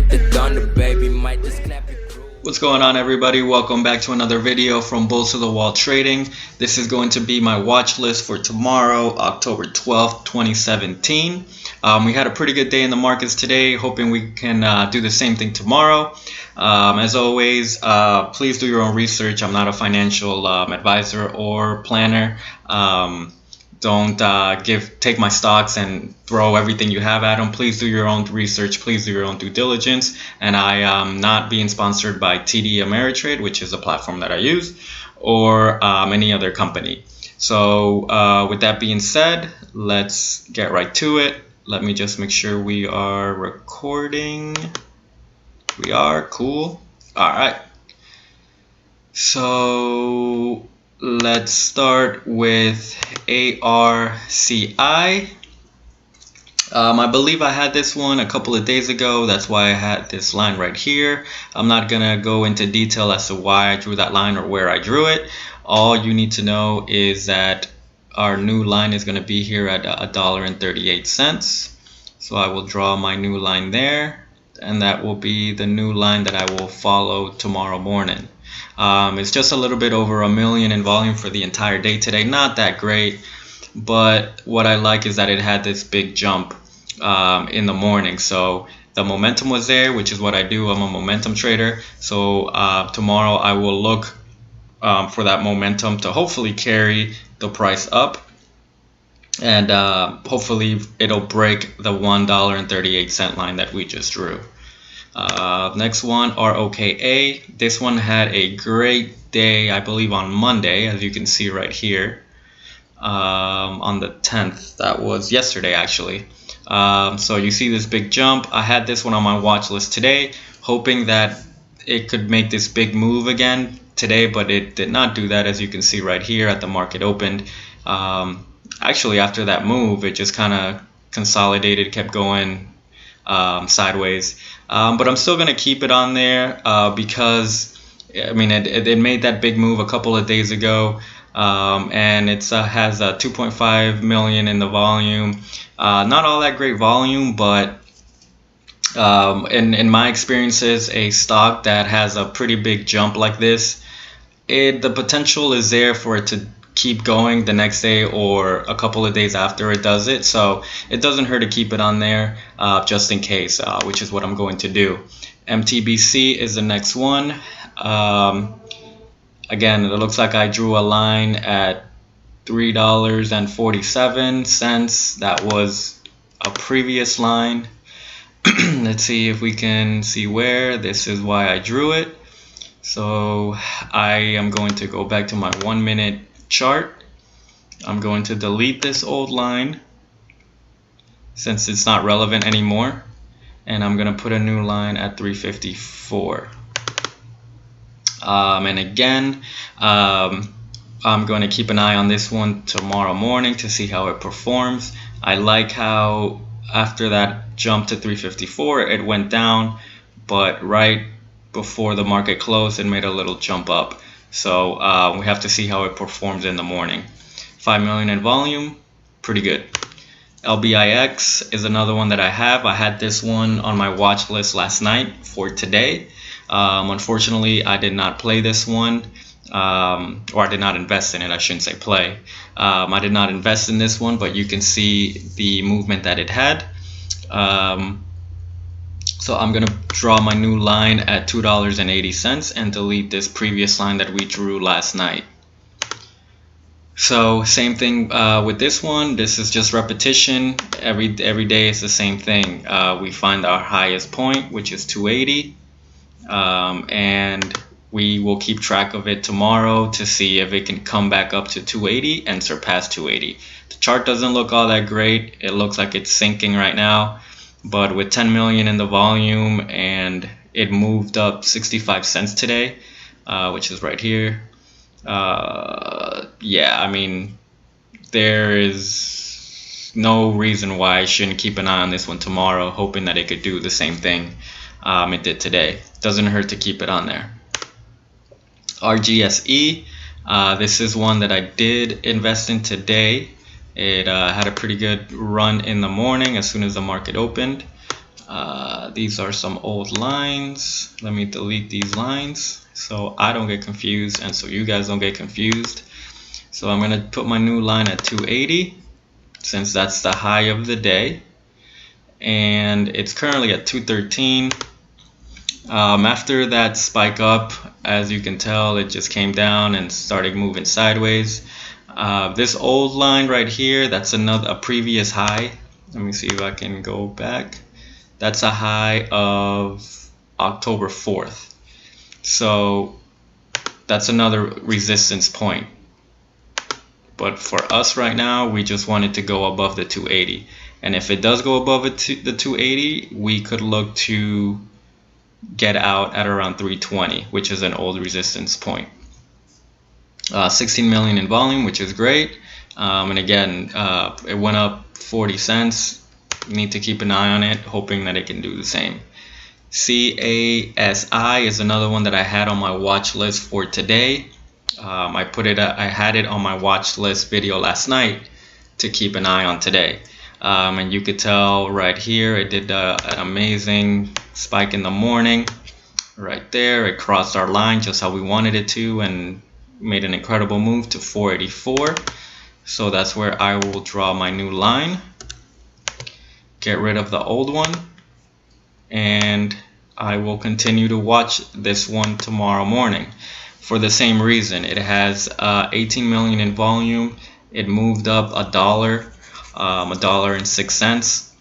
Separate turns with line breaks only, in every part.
with the thunder, baby, might just clap your crew.
What's going on, everybody? Welcome back to another video from Bulls to the Wall Trading. This is going to be my watch list for tomorrow, October 12th, 2017. We had a pretty good day in the markets today, hoping we can do the same thing tomorrow. As always, please do your own research. I'm not a financial advisor or planner. Don't take my stocks and throw everything you have at them. Please do your own research. Please do your own due diligence. And I am not being sponsored by TD Ameritrade, which is a platform that I use, or any other company. So with that being said, let's get right to it. Let me just make sure we are recording. We are. Cool. All right. So let's start with ARCI. I believe I had this one a couple of days ago. That's why I had this line right here. I'm not gonna go into detail as to why I drew that line or where I drew it. All you need to know is that our new line is gonna be here at $1.38. So I will draw my new line there, and that will be the new line that I will follow tomorrow morning. It's just a little bit over 1 million in volume for the entire day today. Not that great, but what I like is that it had this big jump in the morning. So the momentum was there, which is what I do. I'm a momentum trader. So tomorrow I will look for that momentum to hopefully carry the price up. And hopefully it'll break the $1.38 line that we just drew. Next one, ROKA. This one had a great day, I believe, on Monday, as you can see right here, on the 10th. That was yesterday, actually. So you see this big jump. I had this one on my watch list today, hoping that it could make this big move again today, but it did not do that, as you can see right here at the market opened. Actually, after that move, it just kind of consolidated, kept going sideways. But I'm still going to keep it on there because, I mean, it made that big move a couple of days ago, and it has 2.5 million in the volume. Not all that great volume, but in my experiences, a stock that has a pretty big jump like this, the potential is there for it to keep going the next day or a couple of days after it does it. So it doesn't hurt to keep it on there just in case, which is what I'm going to do. MTBC is the next one. Again, it looks like I drew a line at $3.47. That was a previous line. Let's see if we can see where. This is why I drew it. So I am going to go back to my 1 minute chart. I'm going to delete this old line since it's not relevant anymore, and I'm going to put a new line at 354. And again, I'm going to keep an eye on this one tomorrow morning to see how it performs. I like how after that jump to 354 it went down, but right before the market closed it made a little jump up. So we have to see how it performs in the morning. 5 million in volume, pretty good. LBIX is another one that I have. I had this one on my watch list last night for today. Unfortunately, I did not play this one, or I did not invest in it. I shouldn't say play. I did not invest in this one, but you can see the movement that it had. So I'm going to draw my new line at $2.80 and delete this previous line that we drew last night. So same thing with this one. This is just repetition. Every day is the same thing. We find our highest point, which is 280, and we will keep track of it tomorrow to see if it can come back up to 280 and surpass 280. The chart doesn't look all that great. It looks like it's sinking right now. But with 10 million in the volume, and it moved up 65 cents today, which is right here. Yeah, I mean, there is no reason why I shouldn't keep an eye on this one tomorrow, hoping that it could do the same thing it did today. Doesn't hurt to keep it on there. RGSE, this is one that I did invest in today. It had a pretty good run in the morning as soon as the market opened. These are some old lines. Let me delete these lines so I don't get confused and so you guys don't get confused. So I'm going to put my new line at 280 since that's the high of the day, and it's currently at 213. After that spike up, as you can tell, it just came down and started moving sideways. This old line right here, that's a previous high. Let me see if I can go back. That's a high of October 4th. So that's another resistance point. But for us right now, we just want it to go above the 280. And if it does go above the 280, we could look to get out at around 320, which is an old resistance point. 16 million in volume, which is great. And again, it went up 40 cents. Need to keep an eye on it, hoping that it can do the same. CASI is another one that I had on my watch list for today. I had it on my watch list video last night to keep an eye on today. And you could tell right here it did an amazing spike in the morning right there. It crossed our line just how we wanted it to and made an incredible move to 484. So that's where I will draw my new line, get rid of the old one, and I will continue to watch this one tomorrow morning for the same reason. It has 18 million in volume. It moved up $1.06.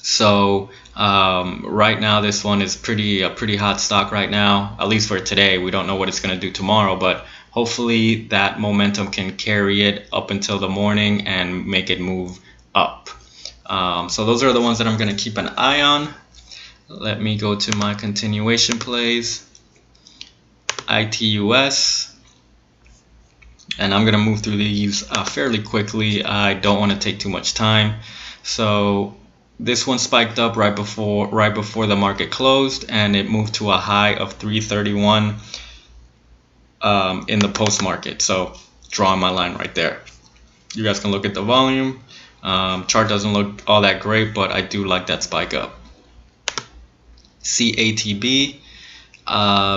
So right now this one is a pretty hot stock right now, at least for today. We don't know what it's going to do tomorrow, but hopefully that momentum can carry it up until the morning and make it move up. So those are the ones that I'm going to keep an eye on. Let me go to my continuation plays. ITUS, and I'm going to move through these fairly quickly. I don't want to take too much time. So this one spiked up right before the market closed, and it moved to a high of 331 in the post market. So drawing my line right there. You guys can look at the volume. Chart doesn't look all that great, but I do like that spike up. CATB.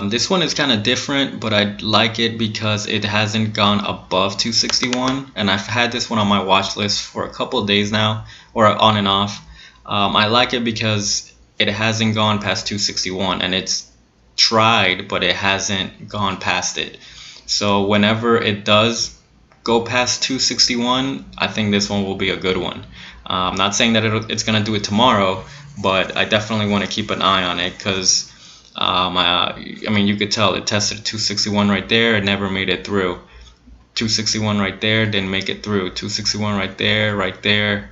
This one is kind of different, but I like it because it hasn't gone above 261, and I've had this one on my watch list for a couple of days now, or on and off. I like it because it hasn't gone past 261, and it's tried, but it hasn't gone past it. So whenever it does go past 261, I think this one will be a good one. I'm not saying that it's going to do it tomorrow, but I definitely want to keep an eye on it because I mean, you could tell it tested 261 right there. It never made it through. 261 right there, didn't make it through. 261 right there.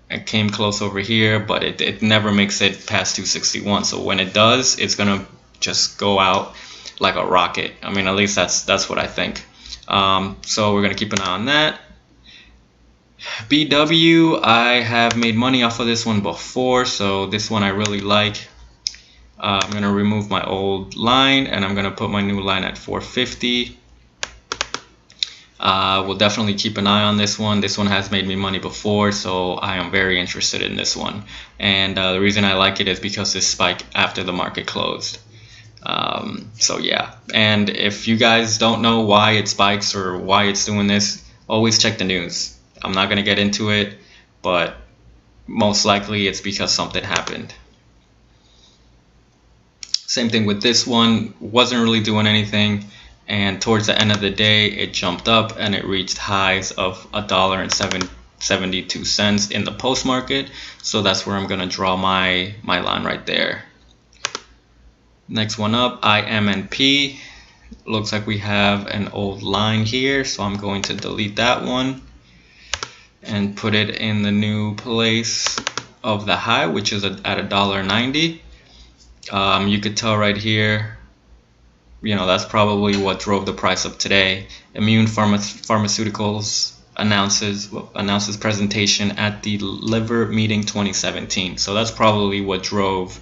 It came close over here, but it never makes it past 261. So when it does, it's gonna just go out like a rocket. I mean, at least that's what I think. So we're gonna keep an eye on that. BW, I have made money off of this one before, so this one I really like. I'm going to remove my old line, and I'm going to put my new line at 450. We'll definitely keep an eye on this one. This one has made me money before, so I am very interested in this one. And the reason I like it is because this spike after the market closed. So yeah, and if you guys don't know why it spikes or why it's doing this, always check the news. I'm not going to get into it, but most likely it's because something happened. Same thing with this one, wasn't really doing anything, and towards the end of the day it jumped up and it reached highs of $1.72 in the post market. So that's where I'm going to draw my line right there. Next one up, IMNP. Looks like we have an old line here, so I'm going to delete that one and put it in the new place of the high, which is at $1.90. You could tell right here, you know, that's probably what drove the price up today. Immune Pharmaceuticals announces presentation at the Liver Meeting 2017. So that's probably what drove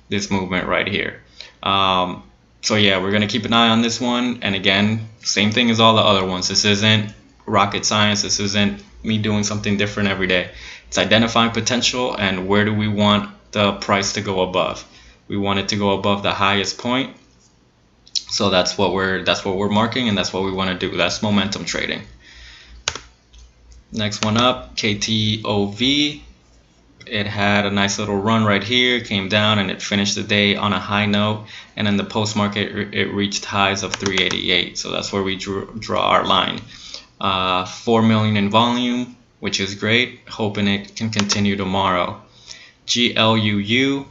this movement right here. So yeah, we're gonna keep an eye on this one. And again, same thing as all the other ones. This isn't rocket science. This isn't me doing something different every day. It's identifying potential and where do we want the price to go above. We want it to go above the highest point. So that's what we're marking, and that's what we want to do. That's momentum trading. Next one up, KTOV. It had a nice little run right here, came down, and it finished the day on a high note. And in the post market, it reached highs of 388. So that's where we draw our line. 4 million in volume, which is great. Hoping it can continue tomorrow. GLUU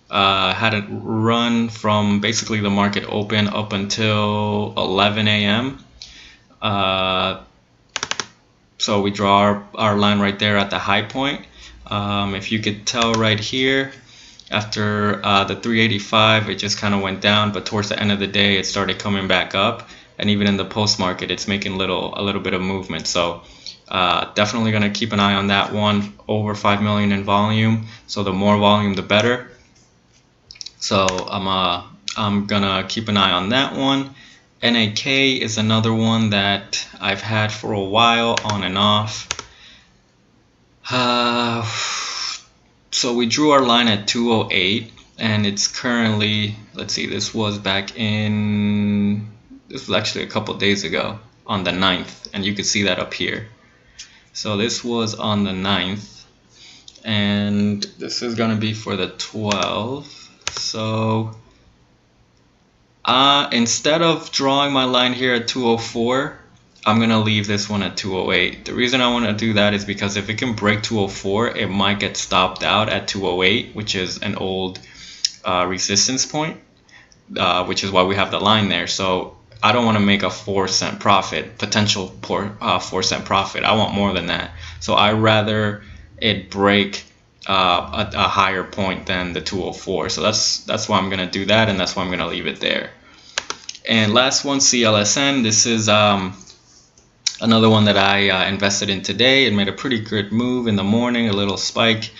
had a run from basically the market open up until 11 a.m. So we draw our line right there at the high point. If you could tell right here, after the 385, it just kind of went down, but towards the end of the day, it started coming back up. And even in the post market, it's making a little bit of movement. So definitely going to keep an eye on that one. Over 5 million in volume. So the more volume, the better. So I'm gonna keep an eye on that one. NAK is another one that I've had for a while, on and off. So we drew our line at 208, and it's currently, let's see, this was actually a couple days ago on the 9th, and you can see that up here. So this was on the 9th, and this is gonna be for the 12th. So instead of drawing my line here at 204, I'm gonna leave this one at 208. The reason I want to do that is because if it can break 204, it might get stopped out at 208, which is an old resistance point, which is why we have the line there. So I don't want to make a 4-cent profit, potential 4-cent profit. I want more than that. So I rather it break a higher point than the 204. So that's why I'm gonna do that, and that's why I'm gonna leave it there. And last one, CLSN. This is another one that I invested in today. It made a pretty good move in the morning, a little spike,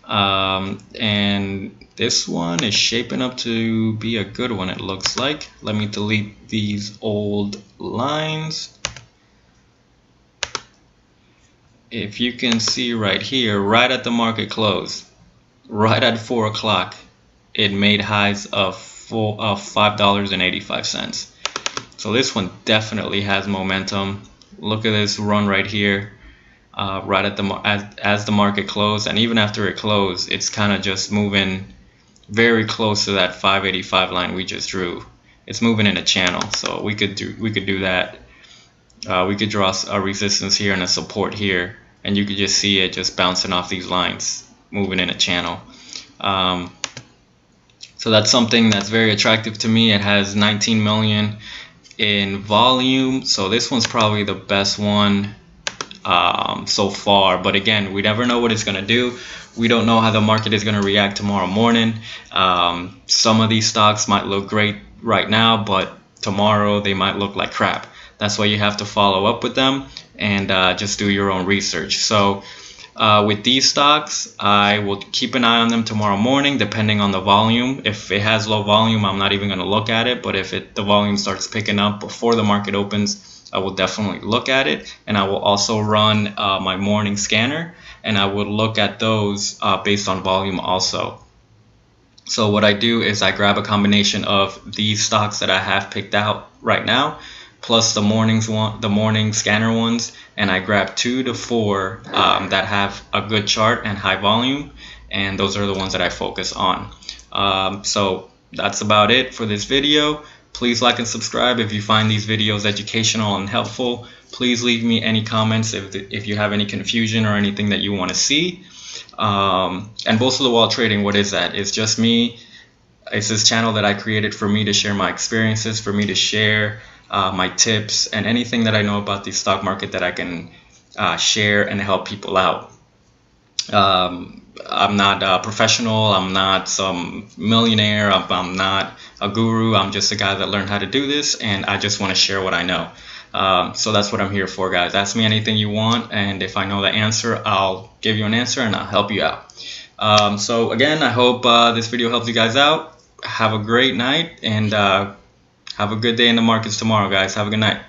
and this one is shaping up to be a good one, it looks like. Let me delete these old lines. If you can see right here, right at the market close, right at 4 o'clock, it made highs of $5.85. So this one definitely has momentum. Look at this run right here, right at as the market closed, and even after it closed, it's kind of just moving very close to that 585 line we just drew. It's moving in a channel, so we could do that. We could draw a resistance here and a support here, and you could just see it just bouncing off these lines, moving in a channel. So that's something that's very attractive to me. It has 19 million in volume, so this one's probably the best one so far. But again, we never know what it's gonna do. We don't know how the market is gonna react tomorrow morning. Some of these stocks might look great right now, but tomorrow they might look like crap. That's why you have to follow up with them and just do your own research. So with these stocks, I will keep an eye on them tomorrow morning, depending on the volume. If it has low volume, I'm not even going to look at it. But if the volume starts picking up before the market opens, I will definitely look at it. And I will also run my morning scanner, and I would look at those based on volume also. So what I do is I grab a combination of these stocks that I have picked out right now, plus the morning scanner ones, and I grab 2 to 4 that have a good chart and high volume, and those are the ones that I focus on. So that's about it for this video. Please like and subscribe if you find these videos educational and helpful. Please leave me any comments if you have any confusion or anything that you want to see. And Boast of the Wall Trading, what is that? It's just me. It's this channel that I created for me to share my experiences, for me to share my tips and anything that I know about the stock market that I can share and help people out. I'm not a professional. I'm not some millionaire. I'm not a guru. I'm just a guy that learned how to do this, and I just want to share what I know. So that's what I'm here for, guys. Ask me anything you want, and if I know the answer, I'll give you an answer and I'll help you out. So again, I hope this video helps you guys out. Have a great night, and have a good day in the markets tomorrow, guys. Have a good night.